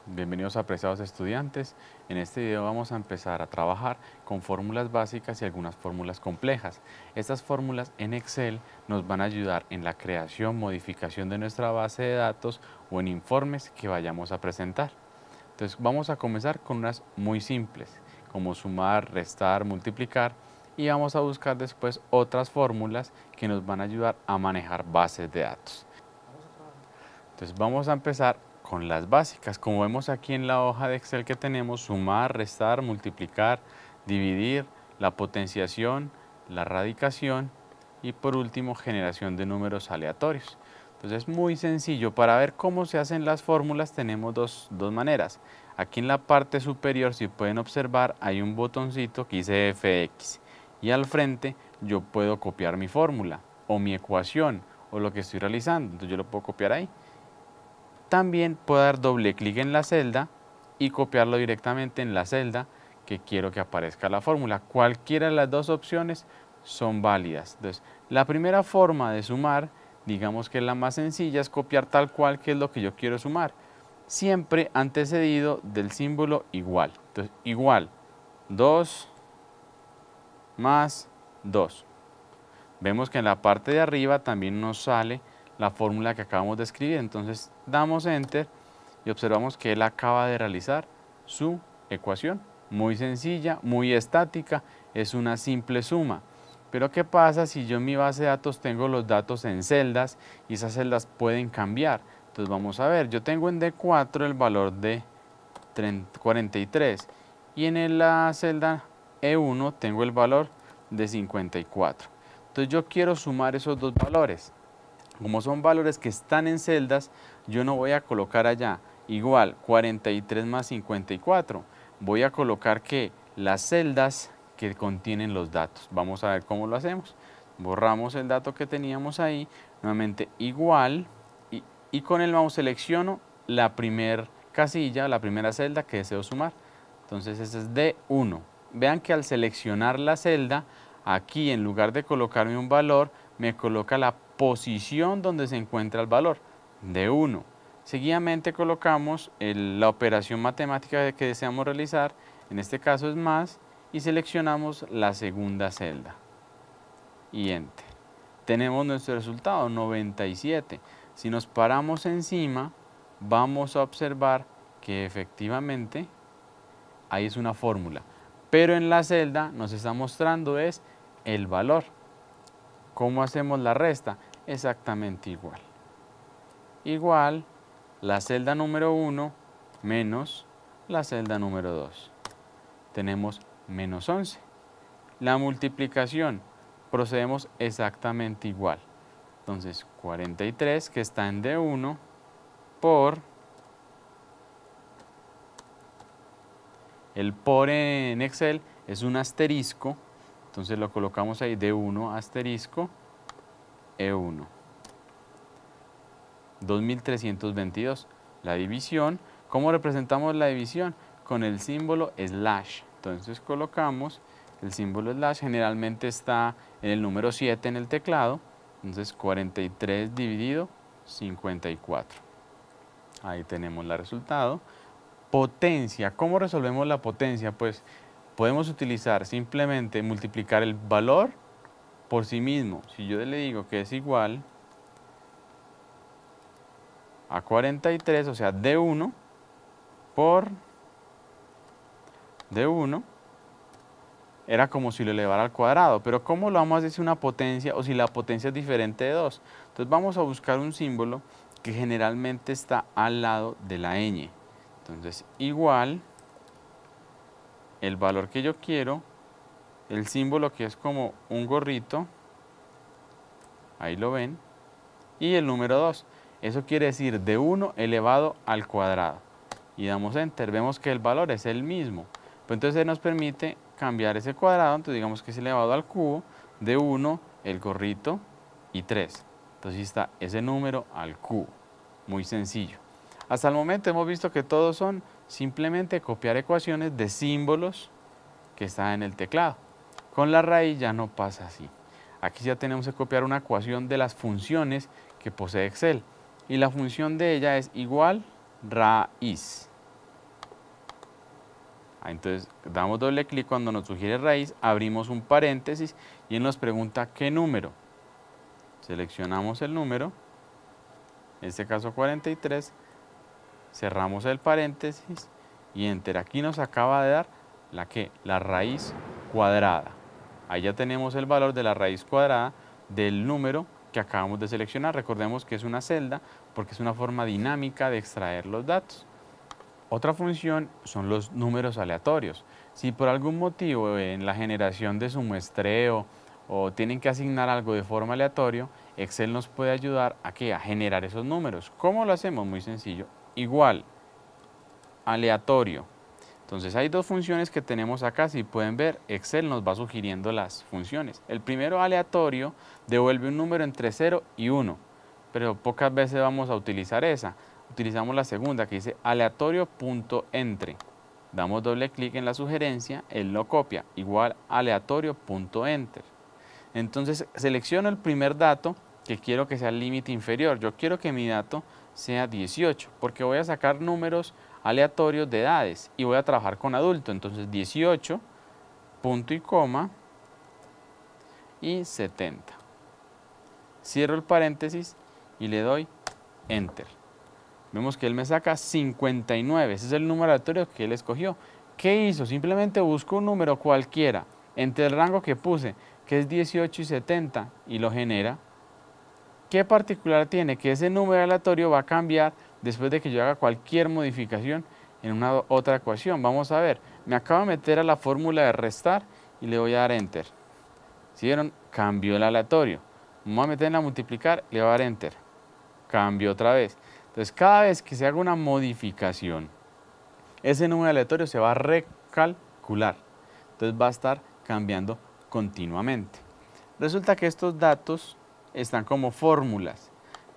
Bienvenidos apreciados estudiantes. En este video vamos a empezar a trabajar con fórmulas básicas y algunas fórmulas complejas. Estas fórmulas en Excel nos van a ayudar en la creación, modificación de nuestra base de datos o en informes que vayamos a presentar. Entonces vamos a comenzar con unas muy simples, como sumar, restar, multiplicar, y vamos a buscar después otras fórmulas que nos van a ayudar a manejar bases de datos. Entonces vamos a empezar con las básicas. Como vemos aquí en la hoja de Excel que tenemos, sumar, restar, multiplicar, dividir, la potenciación, la radicación y por último generación de números aleatorios. Entonces es muy sencillo. Para ver cómo se hacen las fórmulas tenemos dos maneras. Aquí en la parte superior, si pueden observar, hay un botoncito que dice FX y al frente yo puedo copiar mi fórmula o mi ecuación o lo que estoy realizando. Entonces yo lo puedo copiar ahí. También puedo dar doble clic en la celda y copiarlo directamente en la celda que quiero que aparezca la fórmula. Cualquiera de las dos opciones son válidas. Entonces, la primera forma de sumar, digamos que es la más sencilla, es copiar tal cual que es lo que yo quiero sumar, siempre antecedido del símbolo igual. Entonces, igual 2 más 2. Vemos que en la parte de arriba también nos sale la fórmula que acabamos de escribir. Entonces damos Enter y observamos que él acaba de realizar su ecuación. Muy sencilla, muy estática, es una simple suma. Pero ¿qué pasa si yo en mi base de datos tengo los datos en celdas y esas celdas pueden cambiar? Entonces vamos a ver, yo tengo en D4 el valor de 43 y en la celda E1 tengo el valor de 54. Entonces yo quiero sumar esos dos valores. Como son valores que están en celdas, yo no voy a colocar allá igual 43 más 54. Voy a colocar que las celdas que contienen los datos. Vamos a ver cómo lo hacemos. Borramos el dato que teníamos ahí, nuevamente igual, y con el mouse selecciono la primera casilla, la primera celda que deseo sumar. Entonces ese es D1. Vean que al seleccionar la celda, aquí en lugar de colocarme un valor, me coloca la posición donde se encuentra el valor, de 1. Seguidamente colocamos la operación matemática que deseamos realizar, en este caso es más, y seleccionamos la segunda celda y Enter. Tenemos nuestro resultado, 97. Si nos paramos encima, vamos a observar que efectivamente ahí es una fórmula, pero en la celda nos está mostrando es el valor. ¿Cómo hacemos la resta? Exactamente igual. Igual la celda número 1 menos la celda número 2. Tenemos menos 11. La multiplicación, procedemos exactamente igual. Entonces 43 que está en D1 por, el por en Excel es un asterisco, entonces lo colocamos ahí D1 asterisco E1. 2322. La división, ¿cómo representamos la división? Con el símbolo slash. Entonces colocamos el símbolo slash, generalmente está en el número 7 en el teclado, entonces 43 dividido 54. Ahí tenemos el resultado. Potencia, ¿cómo resolvemos la potencia? Pues podemos utilizar simplemente multiplicar el valor por sí mismo. Si yo le digo que es igual a 43, o sea, D1 por D1, era como si lo elevara al cuadrado, pero ¿cómo lo vamos a decir una potencia o si la potencia es diferente de 2? Entonces vamos a buscar un símbolo que generalmente está al lado de la ñ. Entonces igual el valor que yo quiero, el símbolo que es como un gorrito, ahí lo ven, y el número 2. Eso quiere decir de 1 elevado al cuadrado. Y damos Enter, vemos que el valor es el mismo. Pues entonces nos permite cambiar ese cuadrado, entonces digamos que es elevado al cubo, de 1, el gorrito, y 3. Entonces está ese número al cubo. Muy sencillo. Hasta el momento hemos visto que todos son simplemente copiar ecuaciones de símbolos que están en el teclado. Con la raíz ya no pasa así. Aquí ya tenemos que copiar una ecuación de las funciones que posee Excel. Y la función de ella es igual raíz. Entonces damos doble clic cuando nos sugiere raíz, abrimos un paréntesis y él nos pregunta qué número. Seleccionamos el número, en este caso 43, cerramos el paréntesis y enter. Aquí nos acaba de dar la raíz cuadrada. Ahí ya tenemos el valor de la raíz cuadrada del número que acabamos de seleccionar. Recordemos que es una celda porque es una forma dinámica de extraer los datos. Otra función son los números aleatorios. Si por algún motivo en la generación de su muestreo o tienen que asignar algo de forma aleatoria, Excel nos puede ayudar a generar esos números. ¿Cómo lo hacemos? Muy sencillo. Igual, aleatorio. Entonces hay dos funciones que tenemos acá. Si pueden ver, Excel nos va sugiriendo las funciones. El primero, aleatorio, devuelve un número entre 0 y 1, pero pocas veces vamos a utilizar esa. Utilizamos la segunda que dice aleatorio.entre. Damos doble clic en la sugerencia, él lo copia, igual aleatorio.enter. Entonces selecciono el primer dato que quiero que sea el límite inferior. Yo quiero que mi dato sea 18 porque voy a sacar números aleatorios de edades y voy a trabajar con adulto. Entonces 18, punto y coma y 70. Cierro el paréntesis y le doy enter. Vemos que él me saca 59, ese es el número aleatorio que él escogió. ¿Qué hizo? Simplemente busco un número cualquiera entre el rango que puse, que es 18 y 70, y lo genera. ¿Qué particular tiene? Que ese número aleatorio va a cambiar después de que yo haga cualquier modificación en una otra ecuación. Vamos a ver, me acabo de meter a la fórmula de restar y le voy a dar enter. ¿Sí vieron? Cambió el aleatorio. Me voy a meter en la multiplicar, le voy a dar enter. Cambió otra vez. Entonces, cada vez que se haga una modificación, ese número aleatorio se va a recalcular. Entonces, va a estar cambiando continuamente. Resulta que estos datos están como fórmulas,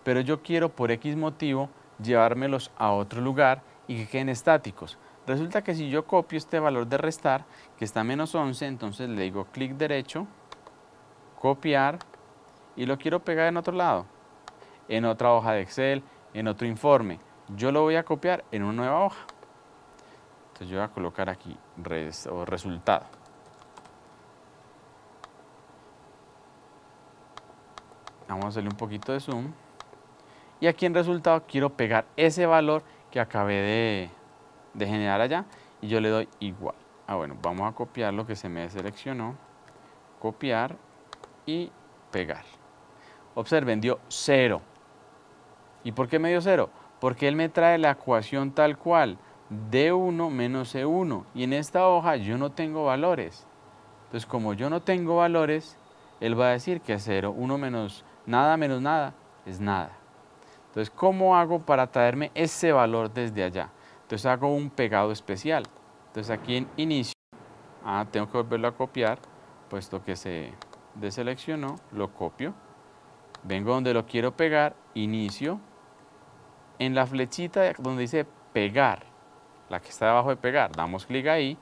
pero yo quiero por X motivo llevármelos a otro lugar y que queden estáticos. Resulta que si yo copio este valor de restar, que está menos 11, entonces le digo clic derecho, copiar, y lo quiero pegar en otro lado, en otra hoja de Excel, en otro informe. Yo lo voy a copiar en una nueva hoja. Entonces yo voy a colocar aquí resultado. Vamos a hacerle un poquito de zoom. Y aquí en resultado quiero pegar ese valor que acabé de generar allá y yo le doy igual. Bueno, vamos a copiar lo que se me seleccionó, copiar y pegar. Observen, dio 0. ¿Y por qué me dio 0? Porque él me trae la ecuación tal cual, D1 menos E1, y en esta hoja yo no tengo valores. Entonces, como yo no tengo valores, él va a decir que 0, 1 menos nada es nada. Entonces, ¿cómo hago para traerme ese valor desde allá? Entonces hago un pegado especial. Entonces aquí en inicio, tengo que volverlo a copiar, puesto que se deseleccionó, lo copio. Vengo donde lo quiero pegar, inicio. En la flechita donde dice pegar, la que está debajo de pegar, damos clic ahí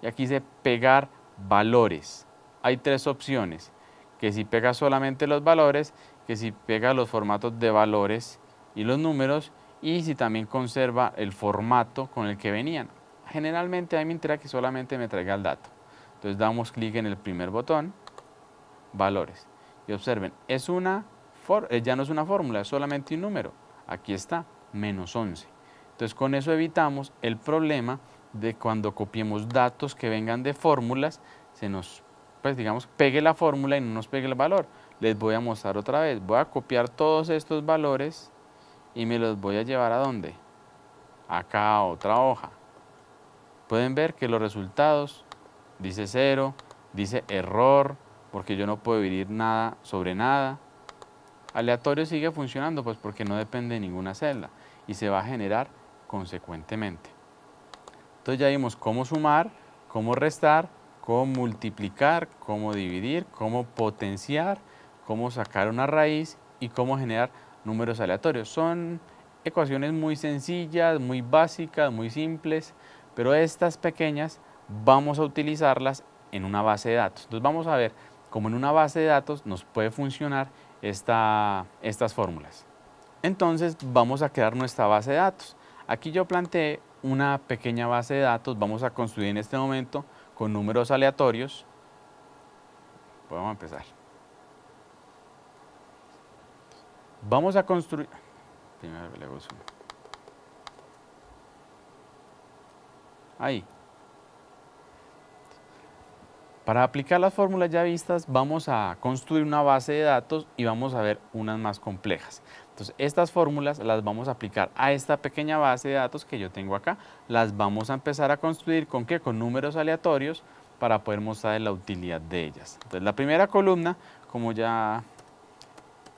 y aquí dice pegar valores. Hay tres opciones, que si pega solamente los valores, que si pega los formatos de valores y los números, y si también conserva el formato con el que venían. Generalmente a mí me interesa que solamente me traiga el dato. Entonces damos clic en el primer botón, valores. Y observen, ya no es una fórmula, es solamente un número. Aquí está, menos 11. Entonces con eso evitamos el problema de cuando copiemos datos que vengan de fórmulas, se nos, pegue la fórmula y no nos pegue el valor. Les voy a mostrar otra vez. Voy a copiar todos estos valores y me los voy a llevar ¿a dónde? Acá a otra hoja. Pueden ver que los resultados dice 0, dice error, porque yo no puedo dividir nada sobre nada. Aleatorio sigue funcionando, pues porque no depende de ninguna celda y se va a generar consecuentemente. Entonces ya vimos cómo sumar, cómo restar, cómo multiplicar, cómo dividir, cómo potenciar, cómo sacar una raíz y cómo generar números aleatorios. Son ecuaciones muy sencillas, muy básicas, muy simples, pero estas pequeñas vamos a utilizarlas en una base de datos. Entonces vamos a ver cómo en una base de datos nos puede funcionar estas fórmulas. Entonces vamos a crear nuestra base de datos. Aquí yo planteé una pequeña base de datos. Vamos a construir en este momento con números aleatorios. Vamos a empezar. Vamos a construir... Primero le hago zoom. Ahí. Para aplicar las fórmulas ya vistas, vamos a construir una base de datos y vamos a ver unas más complejas. Entonces, estas fórmulas las vamos a aplicar a esta pequeña base de datos que yo tengo acá. Las vamos a empezar a construir ¿con qué? Con números aleatorios para poder mostrar la utilidad de ellas. Entonces, la primera columna, como ya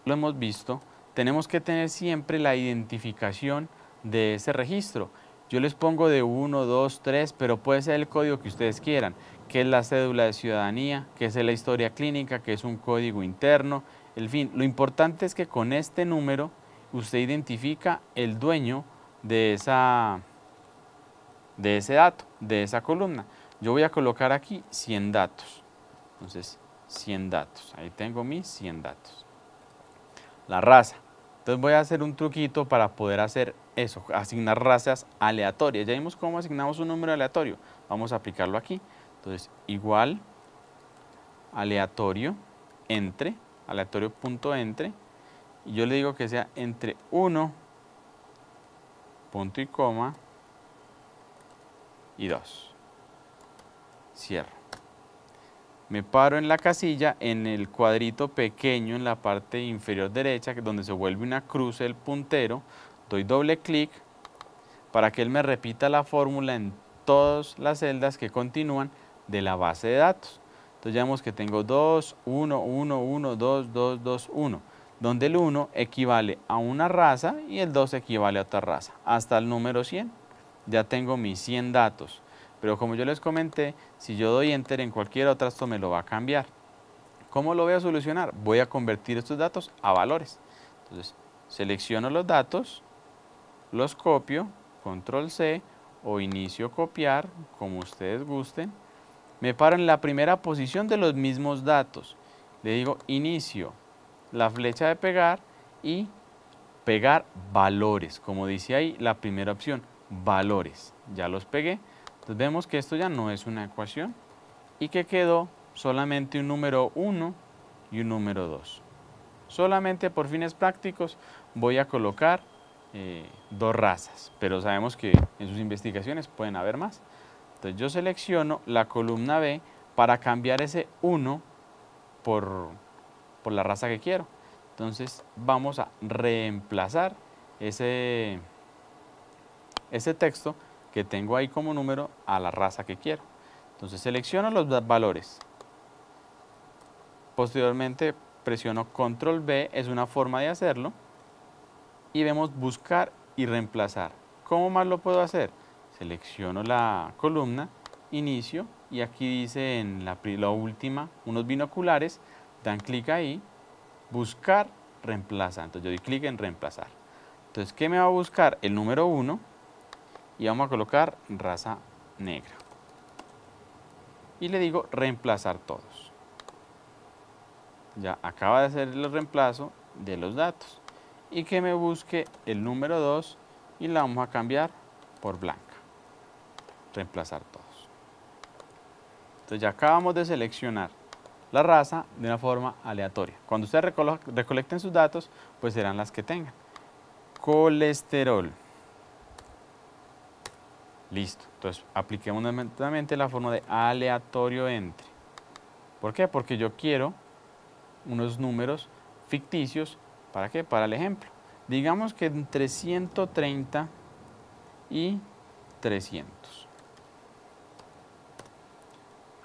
lo hemos visto, tenemos que tener siempre la identificación de ese registro. Yo les pongo de 1, 2, 3, pero puede ser el código que ustedes quieran, que es la cédula de ciudadanía, que es la historia clínica, que es un código interno, en fin. Lo importante es que con este número usted identifica el dueño de ese dato, de esa columna. Yo voy a colocar aquí 100 datos. Entonces, 100 datos. Ahí tengo mis 100 datos. La raza. Entonces voy a hacer un truquito para poder hacer eso, asignar razas aleatorias. Ya vimos cómo asignamos un número aleatorio. Vamos a aplicarlo aquí. Entonces, igual, aleatorio, entre, aleatorio.entre, y yo le digo que sea entre 1, punto y coma, y 2. Cierro. Me paro en la casilla, en el cuadrito pequeño en la parte inferior derecha, donde se vuelve una cruz el puntero, doy doble clic para que él me repita la fórmula en todas las celdas que continúan de la base de datos. Entonces ya vemos que tengo 2, 1, 1, 1, 2, 2, 2, 1, donde el 1 equivale a una raza y el 2 equivale a otra raza, hasta el número 100. Ya tengo mis 100 datos. Pero como yo les comenté, si yo doy Enter en cualquier otra, esto me lo va a cambiar. ¿Cómo lo voy a solucionar? Voy a convertir estos datos a valores. Entonces, selecciono los datos, los copio, Control C o inicio copiar, como ustedes gusten. Me paro en la primera posición de los mismos datos. Le digo inicio, la flecha de pegar y pegar valores. Como dice ahí la primera opción, valores. Ya los pegué. Entonces vemos que esto ya no es una ecuación y que quedó solamente un número 1 y un número 2. Solamente por fines prácticos voy a colocar 2 razas, pero sabemos que en sus investigaciones pueden haber más. Entonces yo selecciono la columna B para cambiar ese 1 por la raza que quiero. Entonces vamos a reemplazar ese texto que tengo ahí como número a la raza que quiero. Entonces selecciono los valores. Posteriormente presiono Control B, es una forma de hacerlo. Y vemos buscar y reemplazar. ¿Cómo más lo puedo hacer? Selecciono la columna, inicio, y aquí dice en la última, unos binoculares, dan clic ahí, buscar, reemplazar. Entonces yo doy clic en reemplazar. Entonces, ¿qué me va a buscar? El número 1. Y vamos a colocar raza negra. Y le digo reemplazar todos. Ya acaba de hacer el reemplazo de los datos. Y que me busque el número 2 y la vamos a cambiar por blanca. Reemplazar todos. Entonces ya acabamos de seleccionar la raza de una forma aleatoria. Cuando ustedes recolecten sus datos, pues serán las que tengan. Colesterol. Listo, entonces apliquemos nuevamente la forma de aleatorio entre. ¿Por qué? Porque yo quiero unos números ficticios, ¿para qué? Para el ejemplo. Digamos que entre 130 y 300.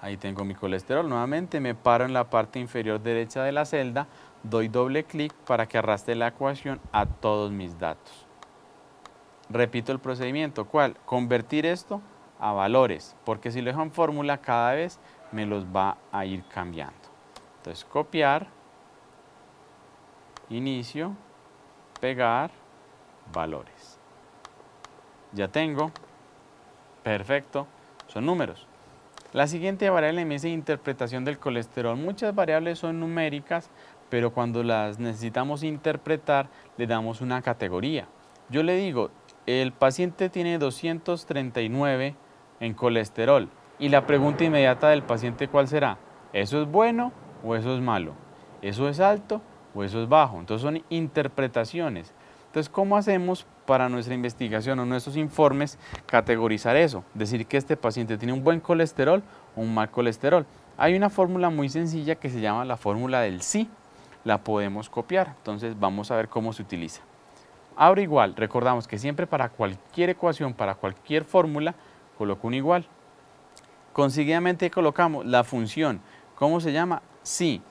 Ahí tengo mi colesterol. Nuevamente me paro en la parte inferior derecha de la celda, doy doble clic para que arrastre la ecuación a todos mis datos. Repito el procedimiento, ¿cuál? Convertir esto a valores, porque si lo dejo en fórmula cada vez me los va a ir cambiando. Entonces copiar, inicio, pegar, valores. Ya tengo, perfecto, son números. La siguiente variable me dice interpretación del colesterol. Muchas variables son numéricas, pero cuando las necesitamos interpretar le damos una categoría. Yo le digo, el paciente tiene 239 en colesterol y la pregunta inmediata del paciente, ¿cuál será? ¿Eso es bueno o eso es malo? ¿Eso es alto o eso es bajo? Entonces son interpretaciones. Entonces, ¿cómo hacemos para nuestra investigación o nuestros informes categorizar eso? Decir que este paciente tiene un buen colesterol o un mal colesterol. Hay una fórmula muy sencilla que se llama la fórmula del sí. La podemos copiar. Entonces, vamos a ver cómo se utiliza. Abro igual. Recordamos que siempre para cualquier ecuación, para cualquier fórmula, coloco un igual. Conseguidamente colocamos la función. ¿Cómo se llama? Sí,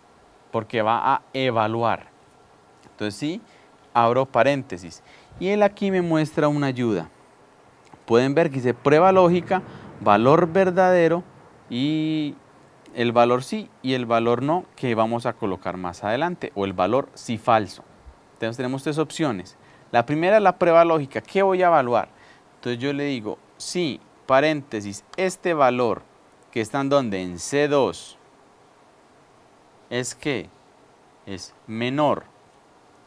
porque va a evaluar. Entonces, sí, abro paréntesis. Y él aquí me muestra una ayuda. Pueden ver que dice prueba lógica, valor verdadero y el valor sí y el valor no, que vamos a colocar más adelante, o el valor sí falso. Entonces tenemos tres opciones. La primera es la prueba lógica. ¿Qué voy a evaluar? Entonces yo le digo, sí, paréntesis, este valor que está en donde, en C2, es que es menor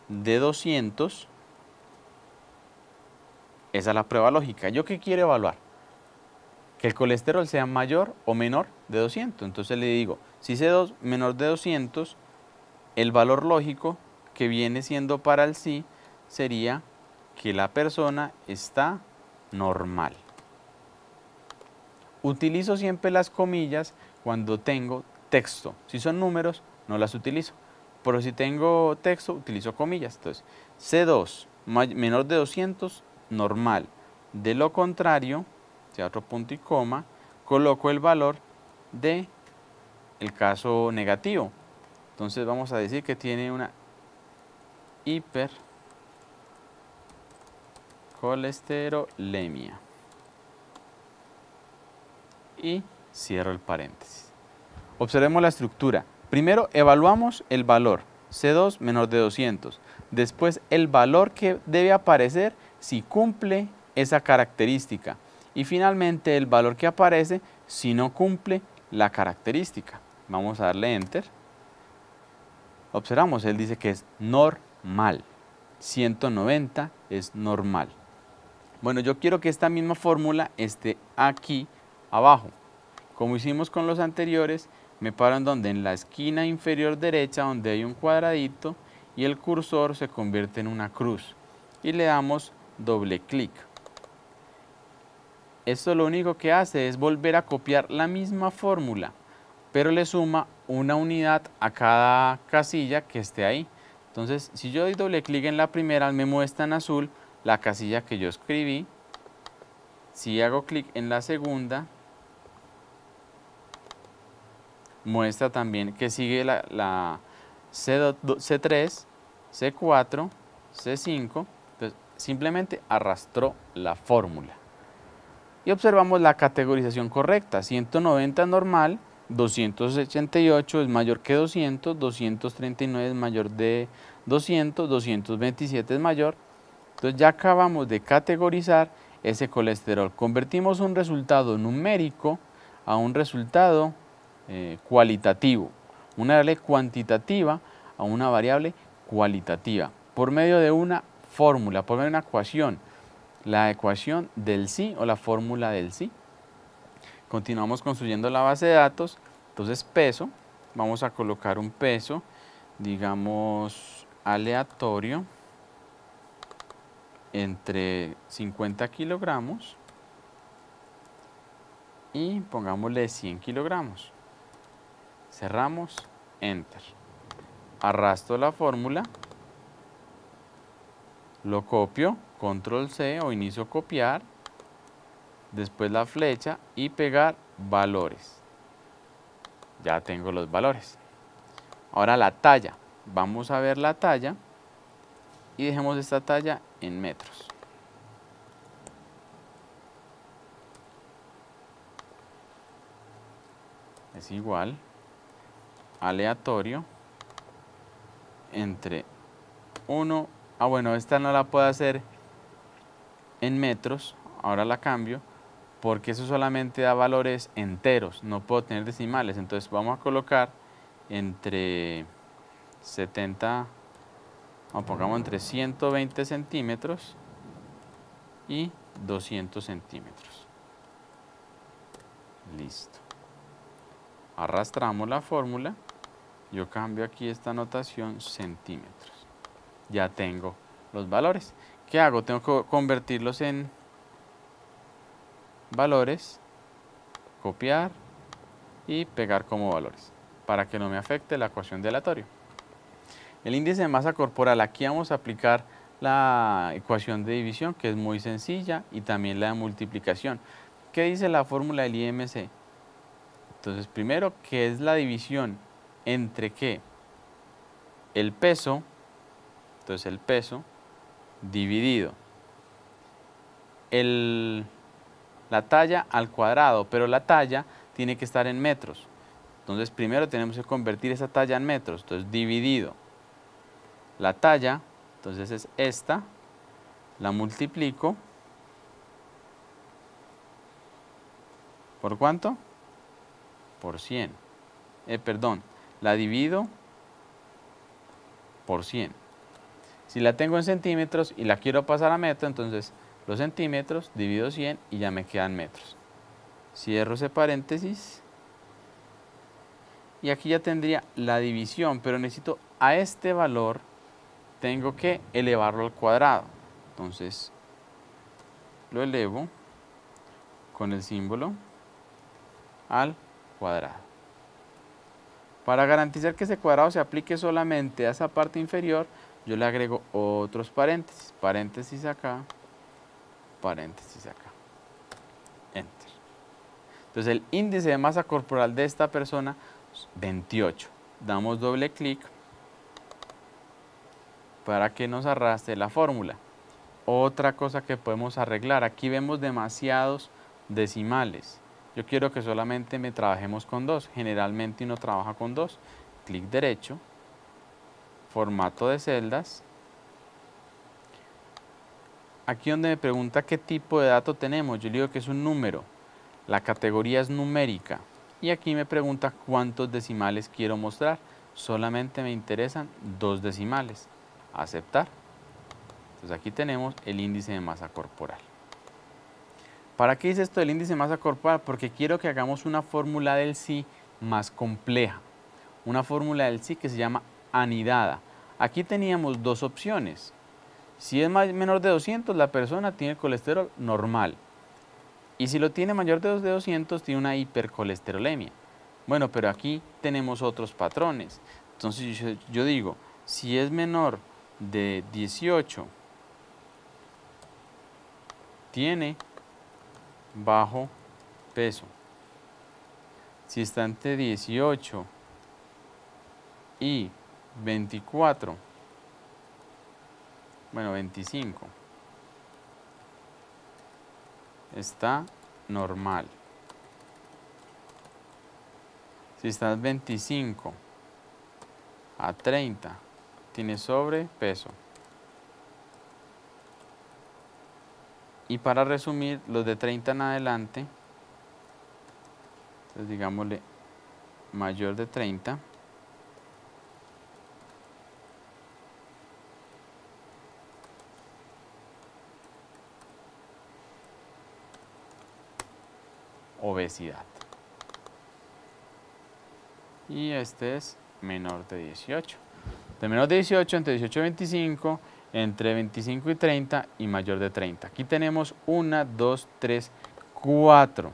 de 200, esa es la prueba lógica. ¿Yo qué quiero evaluar? Que el colesterol sea mayor o menor de 200. Entonces le digo, si C2 menor de 200, el valor lógico que viene siendo para el sí sería que la persona está normal. Utilizo siempre las comillas cuando tengo texto. Si son números, no las utilizo. Pero si tengo texto, utilizo comillas. Entonces, C2 menor de 200, normal. De lo contrario, sea otro punto y coma, coloco el valor de el caso negativo. Entonces vamos a decir que tiene una hipercolesterolemia. Y cierro el paréntesis. Observemos la estructura. Primero evaluamos el valor, C2 menor de 200. Después el valor que debe aparecer si cumple esa característica. Y finalmente el valor que aparece si no cumple la característica. Vamos a darle Enter. Observamos, él dice que es normal. 190 es normal. Bueno, yo quiero que esta misma fórmula esté aquí abajo. Como hicimos con los anteriores, me paro en donde, en la esquina inferior derecha, donde hay un cuadradito y el cursor se convierte en una cruz. Y le damos doble clic. Esto lo único que hace es volver a copiar la misma fórmula, pero le suma una unidad a cada casilla que esté ahí. Entonces, si yo doy doble clic en la primera, me muestra en azul la casilla que yo escribí. Si hago clic en la segunda, muestra también que sigue la C3, C4, C5. Entonces, simplemente arrastró la fórmula. Y observamos la categorización correcta. 190 normal, 288 es mayor que 200, 239 es mayor de 200, 227 es mayor. Entonces ya acabamos de categorizar ese colesterol. Convertimos un resultado numérico a un resultado cualitativo. Una variable cuantitativa a una variable cualitativa. Por medio de una fórmula, por medio de una ecuación. La ecuación del sí o la fórmula del sí. Continuamos construyendo la base de datos. Entonces peso, vamos a colocar un peso, digamos aleatorio, entre 50 kilogramos y pongámosle 100 kilogramos. Cerramos, Enter. Arrastro la fórmula, lo copio, Control C o inicio copiar, después la flecha y pegar valores. Ya tengo los valores. Ahora la talla. Vamos a ver la talla y dejemos esta talla en metros. Es igual, aleatorio, entre 1, bueno, esta no la puedo hacer en metros, ahora la cambio, porque eso solamente da valores enteros, no puedo tener decimales. Entonces vamos a colocar entre 70, pongamos entre 120 centímetros y 200 centímetros. Listo. Arrastramos la fórmula. Yo cambio aquí esta notación centímetros. Ya tengo los valores. ¿Qué hago? Tengo que convertirlos en valores, copiar y pegar como valores para que no me afecte la ecuación de aleatorio. El índice de masa corporal, aquí vamos a aplicar la ecuación de división, que es muy sencilla, y también la de multiplicación. ¿Qué dice la fórmula del IMC? Entonces, primero, ¿qué es la división entre qué? El peso, entonces el peso dividido la talla al cuadrado, pero la talla tiene que estar en metros. Entonces, primero tenemos que convertir esa talla en metros, entonces dividido la talla, entonces es esta, la multiplico, ¿por cuánto? Por 100. Perdón, la divido por 100. Si la tengo en centímetros y la quiero pasar a metro, entonces los centímetros divido 100 y ya me quedan metros. Cierro ese paréntesis y aquí ya tendría la división, pero necesito a este valor, tengo que elevarlo al cuadrado. Entonces lo elevo con el símbolo al cuadrado. Para garantizar que ese cuadrado se aplique solamente a esa parte inferior, yo le agrego otros paréntesis, paréntesis acá, paréntesis acá, enter. Entonces el índice de masa corporal de esta persona es 28. Damos doble clic para que nos arrastre la fórmula. Otra cosa que podemos arreglar, aquí vemos demasiados decimales. Yo quiero que solamente me trabajemos con 2. Generalmente uno trabaja con 2. Clic derecho, formato de celdas. Aquí donde me pregunta qué tipo de dato tenemos, yo le digo que es un número. La categoría es numérica. Y aquí me pregunta cuántos decimales quiero mostrar. Solamente me interesan 2 decimales. Aceptar. Entonces aquí tenemos el índice de masa corporal. ¿Para qué hice esto del índice de masa corporal? Porque quiero que hagamos una fórmula del psi más compleja. Una fórmula del psi que se llama anidada. Aquí teníamos 2 opciones. Si es menor de 200, la persona tiene colesterol normal. Y si lo tiene mayor de 200, tiene una hipercolesterolemia. Bueno, pero aquí tenemos otros patrones. Entonces yo digo, si es menor de 18, tiene bajo peso. Si está entre 18 y 24, bueno, 25, está normal. Si estás 25 a 30, tiene sobrepeso. Y para resumir, los de 30 en adelante, entonces digámosle mayor de 30, obesidad. Y este es menor de 18. De menor de 18, entre 18 y 25, entre 25 y 30 y mayor de 30. Aquí tenemos 1, 2, 3, 4.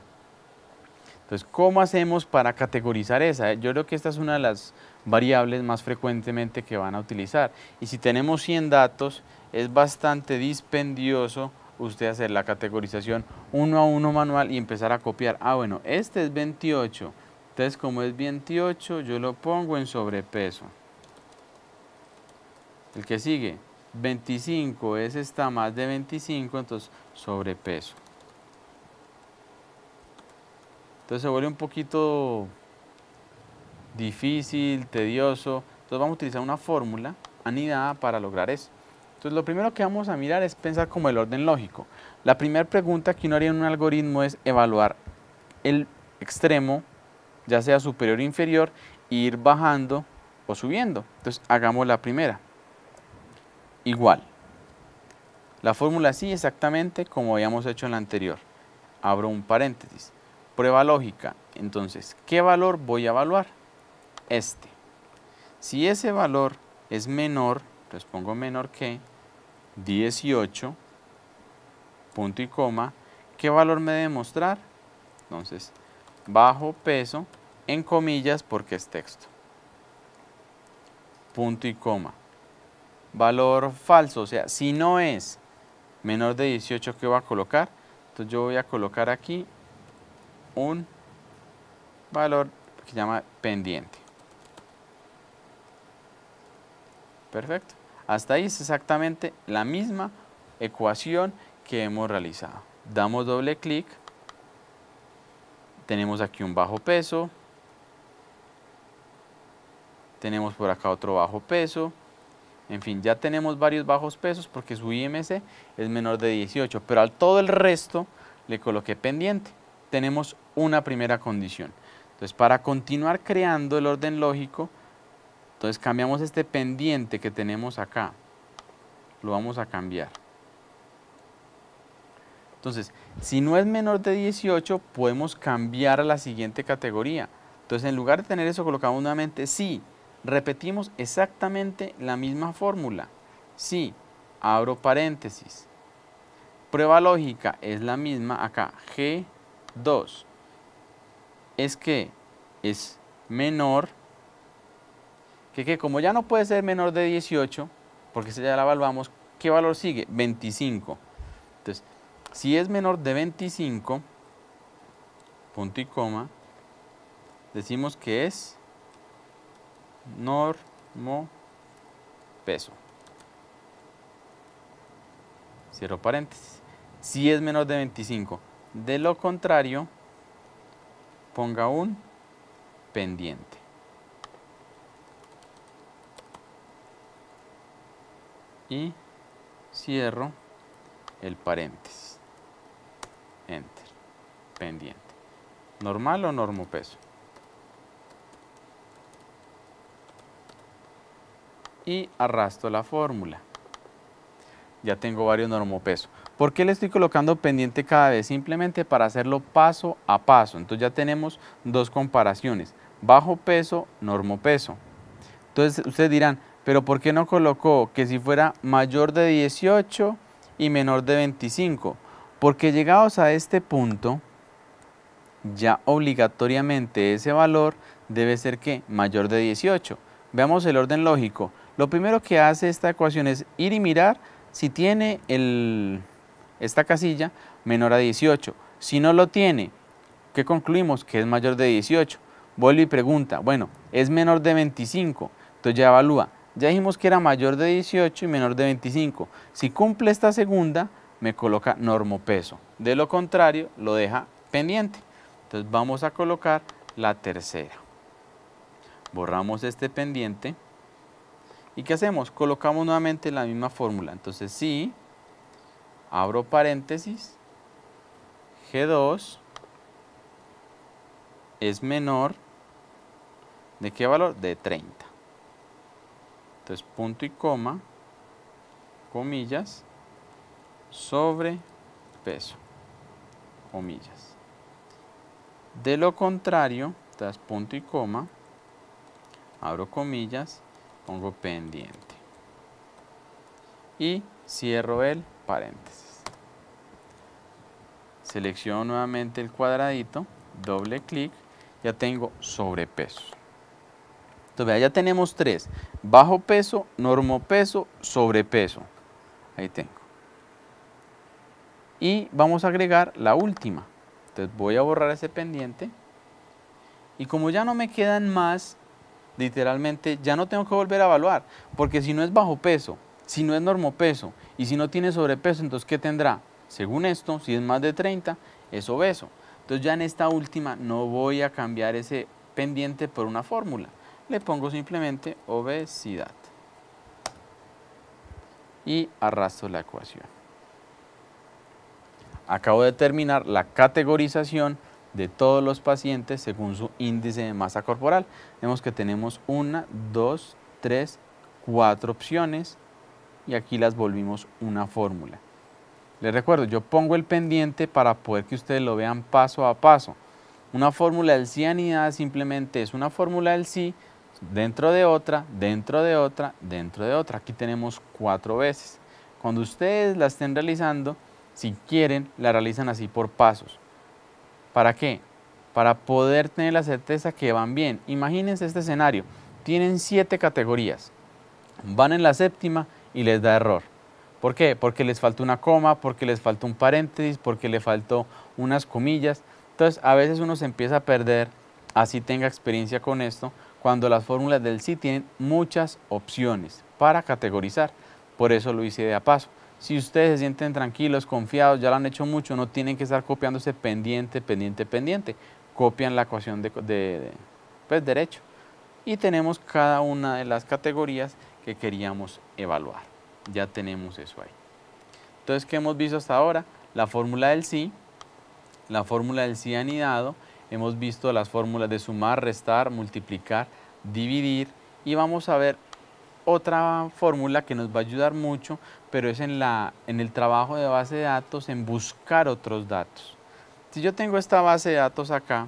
Entonces, ¿cómo hacemos para categorizar esa? Yo creo que esta es una de las variables más frecuentemente que van a utilizar. Y si tenemos 100 datos, es bastante dispendioso usted hacer la categorización uno a uno manual y empezar a copiar. Ah, bueno, este es 28. Entonces, como es 28, yo lo pongo en sobrepeso. El que sigue, 25, ese está más de 25, entonces sobrepeso. Entonces se vuelve un poquito difícil, tedioso. Entonces vamos a utilizar una fórmula anidada para lograr eso. Entonces lo primero que vamos a mirar es pensar como el orden lógico. La primera pregunta que uno haría en un algoritmo es evaluar el extremo, ya sea superior o inferior, e ir bajando o subiendo. Entonces hagamos la primera. Igual. La fórmula sí exactamente como habíamos hecho en la anterior. Abro un paréntesis. Prueba lógica. Entonces, ¿qué valor voy a evaluar? Este. Si ese valor es menor, entonces pongo menor que 18, punto y coma, ¿qué valor me debe mostrar? Entonces, bajo peso, en comillas, porque es texto. Punto y coma. Valor falso, o sea, si no es menor de 18, ¿qué voy a colocar? Entonces yo voy a colocar aquí un valor que se llama pendiente. Perfecto. Hasta ahí es exactamente la misma ecuación que hemos realizado. Damos doble clic. Tenemos aquí un bajo peso. Tenemos por acá otro bajo peso. En fin, ya tenemos varios bajos pesos porque su IMC es menor de 18, pero al todo el resto le coloqué pendiente. Tenemos una primera condición. Entonces, para continuar creando el orden lógico, entonces cambiamos este pendiente que tenemos acá. Lo vamos a cambiar. Entonces, si no es menor de 18, podemos cambiar a la siguiente categoría. Entonces, en lugar de tener eso, colocamos nuevamente sí. Repetimos exactamente la misma fórmula. Sí, abro paréntesis. Prueba lógica es la misma acá. G2 es que es menor que como ya no puede ser menor de 18, porque esa ya la evaluamos, ¿qué valor sigue? 25. Entonces, si es menor de 25, punto y coma, decimos que es normo peso. Cierro paréntesis. Si es menor de 25. De lo contrario, ponga un pendiente. Y cierro el paréntesis. Enter. Pendiente. ¿Normal o normopeso? Y arrastro la fórmula. Ya tengo varios normopesos. ¿Por qué le estoy colocando pendiente cada vez? Simplemente para hacerlo paso a paso. Entonces ya tenemos dos comparaciones. Bajo peso, normopeso. Entonces ustedes dirán, pero ¿por qué no colocó que si fuera mayor de 18 y menor de 25? Porque llegados a este punto, ya obligatoriamente ese valor debe ser ¿qué? Mayor de 18. Veamos el orden lógico. Lo primero que hace esta ecuación es ir y mirar si tiene esta casilla menor a 18. Si no lo tiene, ¿qué concluimos? Que es mayor de 18. Vuelve y pregunta, bueno, es menor de 25. Entonces ya evalúa. Ya dijimos que era mayor de 18 y menor de 25. Si cumple esta segunda, me coloca normopeso. De lo contrario, lo deja pendiente. Entonces vamos a colocar la tercera. Borramos este pendiente. ¿Y qué hacemos? Colocamos nuevamente la misma fórmula. Entonces sí, abro paréntesis, G2 es menor, ¿de qué valor? De 30. Entonces punto y coma, comillas, sobre peso, comillas. De lo contrario, entonces punto y coma, abro comillas, pongo pendiente. Y cierro el paréntesis. Selecciono nuevamente el cuadradito, doble clic, ya tengo sobrepeso. Entonces vea, ya tenemos tres: bajo peso, normopeso, sobrepeso. Ahí tengo. Y vamos a agregar la última. Entonces voy a borrar ese pendiente. Y como ya no me quedan más, literalmente ya no tengo que volver a evaluar. Porque si no es bajo peso, si no es normopeso y si no tiene sobrepeso, entonces ¿qué tendrá? Según esto, si es más de 30, es obeso. Entonces ya en esta última no voy a cambiar ese pendiente por una fórmula. Le pongo simplemente obesidad. Y arrastro la ecuación. Acabo de terminar la categorización de todos los pacientes según su índice de masa corporal. Vemos que tenemos 1, 2, 3, 4 opciones y aquí las volvimos una fórmula. Les recuerdo, yo pongo el pendiente para poder que ustedes lo vean paso a paso. Una fórmula del cianidad simplemente es una fórmula del sí dentro de otra, dentro de otra, dentro de otra. Aquí tenemos 4 veces. Cuando ustedes la estén realizando, si quieren, la realizan así por pasos. ¿Para qué? Para poder tener la certeza que van bien. Imagínense este escenario. Tienen 7 categorías. Van en la séptima y les da error. ¿Por qué? Porque les faltó una coma, porque les faltó un paréntesis, porque le faltó unas comillas. Entonces, a veces uno se empieza a perder, así tenga experiencia con esto, cuando las fórmulas del sí tienen muchas opciones para categorizar. Por eso lo hice de a paso. Si ustedes se sienten tranquilos, confiados, ya lo han hecho mucho, no tienen que estar copiándose pendiente, pendiente, pendiente. Copian la ecuación pues, derecho. Y tenemos cada una de las categorías que queríamos evaluar. Ya tenemos eso ahí. Entonces, ¿qué hemos visto hasta ahora? La fórmula del sí, la fórmula del sí anidado, hemos visto las fórmulas de sumar, restar, multiplicar, dividir y vamos a ver otra fórmula que nos va a ayudar mucho, pero es en el trabajo de base de datos, en buscar otros datos. Si yo tengo esta base de datos acá,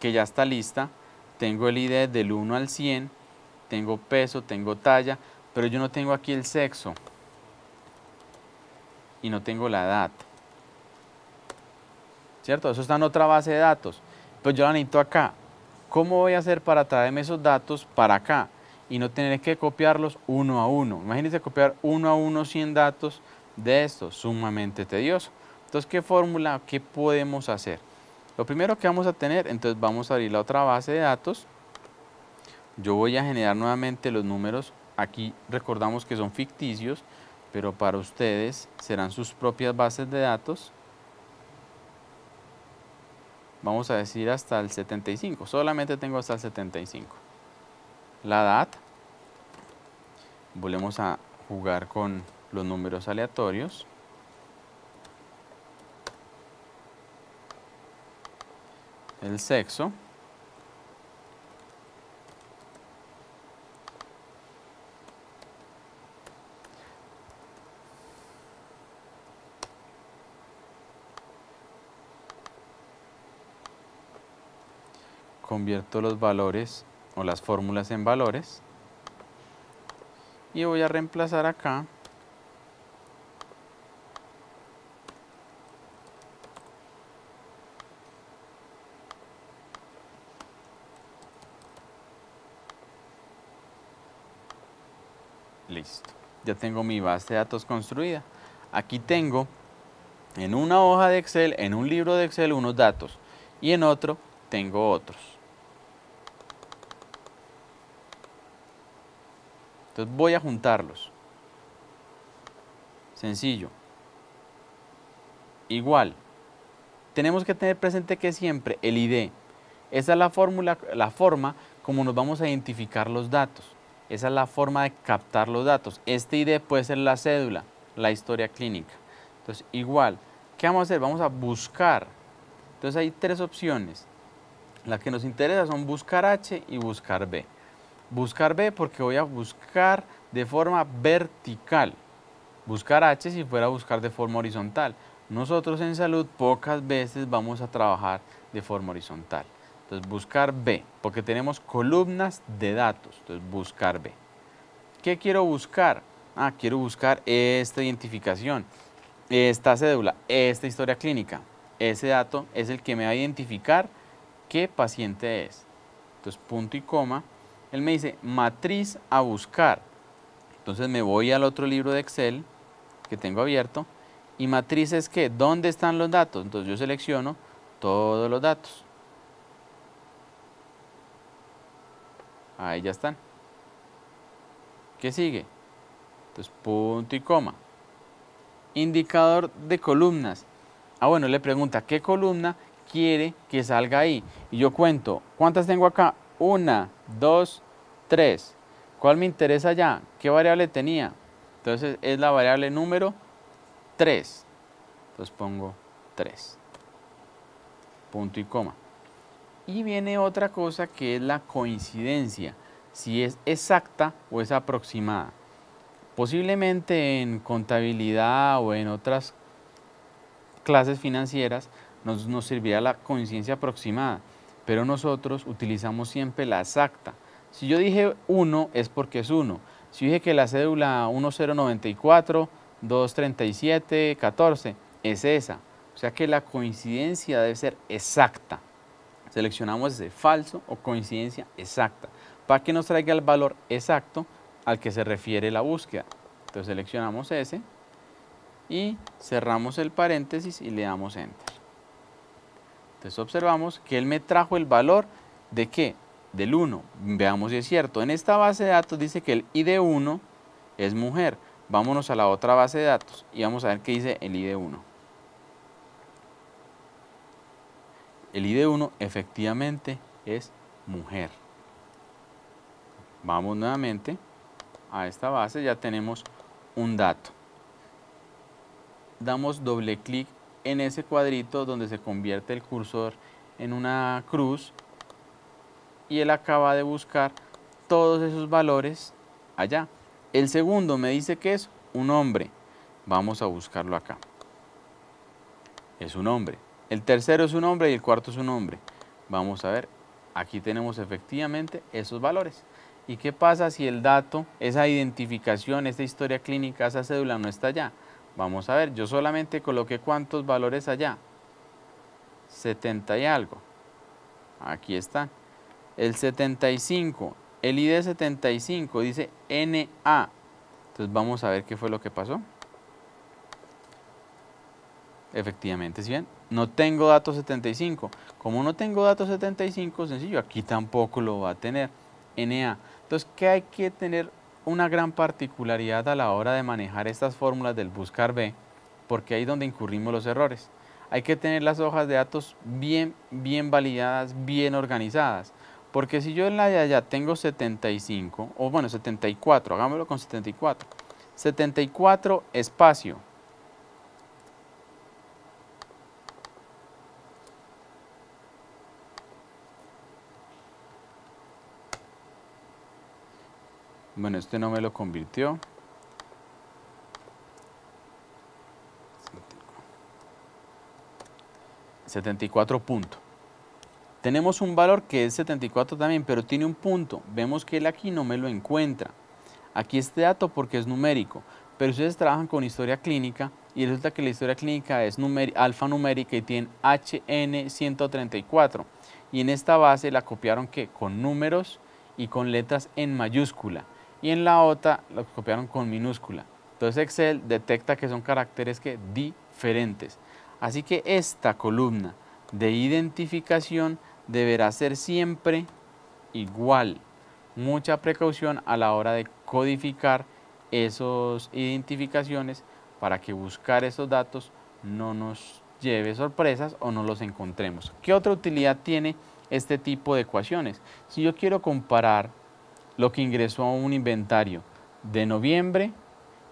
que ya está lista, tengo el ID del 1 al 100, tengo peso, tengo talla, pero yo no tengo aquí el sexo y no tengo la edad, ¿cierto? Eso está en otra base de datos, pues yo la necesito acá. ¿Cómo voy a hacer para traerme esos datos para acá y no tener que copiarlos uno a uno? Imagínense copiar uno a uno 100 datos de esto, sumamente tedioso. Entonces, ¿qué fórmula, qué podemos hacer? Lo primero que vamos a tener, entonces vamos a abrir la otra base de datos. Yo voy a generar nuevamente los números. Aquí recordamos que son ficticios, pero para ustedes serán sus propias bases de datos. Vamos a decir hasta el 75, solamente tengo hasta el 75. La edad, volvemos a jugar con los números aleatorios. El sexo. Convierto los valores o las fórmulas en valores y voy a reemplazar acá listo, ya tengo mi base de datos construida. Aquí tengo en una hoja de Excel, en un libro de Excel unos datos y en otro tengo otros. Entonces voy a juntarlos. Sencillo. Igual. Tenemos que tener presente que siempre el ID. Esa es la fórmula, la forma como nos vamos a identificar los datos. Esa es la forma de captar los datos. Este ID puede ser la cédula, la historia clínica. Entonces, igual, ¿qué vamos a hacer? Vamos a buscar. Entonces hay 3 opciones. Las que nos interesa son buscar H y buscar B. Buscar B porque voy a buscar de forma vertical. Buscar H si fuera a buscar de forma horizontal. Nosotros en salud pocas veces vamos a trabajar de forma horizontal. Entonces buscar B, porque tenemos columnas de datos. Entonces buscar B. ¿Qué quiero buscar? Quiero buscar esta identificación, esta cédula, esta historia clínica. Ese dato es el que me va a identificar qué paciente es. Entonces punto y coma. Él me dice matriz a buscar. Entonces me voy al otro libro de Excel que tengo abierto. ¿Y matriz es qué? ¿Dónde están los datos? Entonces yo selecciono todos los datos. Ahí ya están. ¿Qué sigue? Entonces punto y coma. Indicador de columnas. Bueno, le pregunta, ¿qué columna quiere que salga ahí? Y yo cuento, ¿cuántas tengo acá? 1, 2, 3. ¿Cuál me interesa ya? ¿Qué variable tenía? Entonces es la variable número 3. Entonces pongo 3. Punto y coma. Y viene otra cosa que es la coincidencia, si es exacta o es aproximada. Posiblemente en contabilidad o en otras clases financieras nos serviría la coincidencia aproximada, pero nosotros utilizamos siempre la exacta. Si yo dije 1 es porque es 1. Si yo dije que la cédula 1094, 237, 14 es esa. O sea que la coincidencia debe ser exacta. Seleccionamos ese falso o coincidencia exacta para que nos traiga el valor exacto al que se refiere la búsqueda. Entonces seleccionamos ese y cerramos el paréntesis y le damos Enter. Entonces observamos que él me trajo el valor de ¿qué? Del 1. Veamos si es cierto. En esta base de datos dice que el ID1 es mujer. Vámonos a la otra base de datos y vamos a ver qué dice el ID1. El ID1 efectivamente es mujer. Vamos nuevamente a esta base, ya tenemos un dato. Damos doble clic en ese cuadrito donde se convierte el cursor en una cruz y él acaba de buscar todos esos valores allá. El segundo me dice que es un hombre. Vamos a buscarlo acá. Es un hombre. El tercero es un hombre y el cuarto es un hombre. Vamos a ver, aquí tenemos efectivamente esos valores. ¿Y qué pasa si el dato, esa identificación, esta historia clínica, esa cédula no está allá? Vamos a ver, yo solamente coloqué cuántos valores allá. 70 y algo. Aquí están. El 75, el ID 75 dice NA. Entonces vamos a ver qué fue lo que pasó. Efectivamente, ¿sí ven? No tengo datos 75. Como no tengo datos 75, sencillo, aquí tampoco lo va a tener. NA. Entonces, ¿qué hay que tener? Una gran particularidad a la hora de manejar estas fórmulas del buscar B, porque ahí es donde incurrimos los errores. Hay que tener las hojas de datos bien validadas, bien organizadas. Porque si yo en la de allá tengo 75, o bueno, 74, hagámoslo con 74. 74 espacio. Bueno, este no me lo convirtió. 74 punto. Tenemos un valor que es 74 también, pero tiene un punto. Vemos que él aquí no me lo encuentra. Aquí este dato porque es numérico, pero ustedes trabajan con historia clínica y resulta que la historia clínica es alfanumérica y tiene HN134. Y en esta base la copiaron ¿qué? Con números y con letras en mayúscula. Y en la otra la copiaron con minúscula. Entonces Excel detecta que son caracteres que diferentes. Así que esta columna de identificación deberá ser siempre igual. Mucha precaución a la hora de codificar esas identificaciones para que buscar esos datos no nos lleve sorpresas o no los encontremos. ¿Qué otra utilidad tiene este tipo de ecuaciones? Si yo quiero comparar lo que ingresó a un inventario de noviembre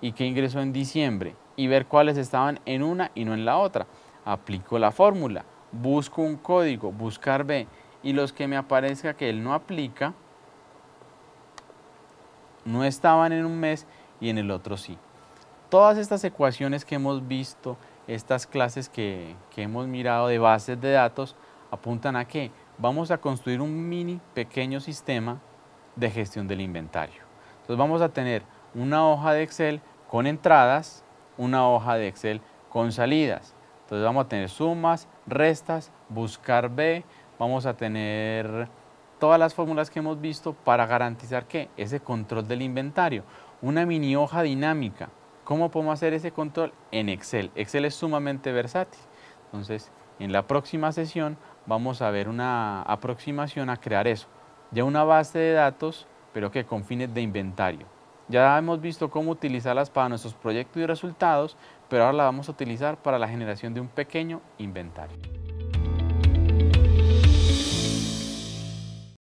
y que ingresó en diciembre y ver cuáles estaban en una y no en la otra, aplico la fórmula, busco un código, buscar B, y los que me aparezca que él no aplica, no estaban en un mes y en el otro sí. Todas estas ecuaciones que hemos visto, estas clases que hemos mirado de bases de datos, apuntan a que vamos a construir un pequeño sistema de gestión del inventario. Entonces vamos a tener una hoja de Excel con entradas, una hoja de Excel con salidas. Entonces vamos a tener sumas, restas, buscar B, vamos a tener todas las fórmulas que hemos visto para garantizar que ese control del inventario, una mini hoja dinámica. ¿Cómo podemos hacer ese control? En Excel. Excel es sumamente versátil. Entonces, en la próxima sesión vamos a ver una aproximación a crear eso. Ya una base de datos, pero que con fines de inventario. Ya hemos visto cómo utilizarlas para nuestros proyectos y resultados, pero ahora la vamos a utilizar para la generación de un pequeño inventario.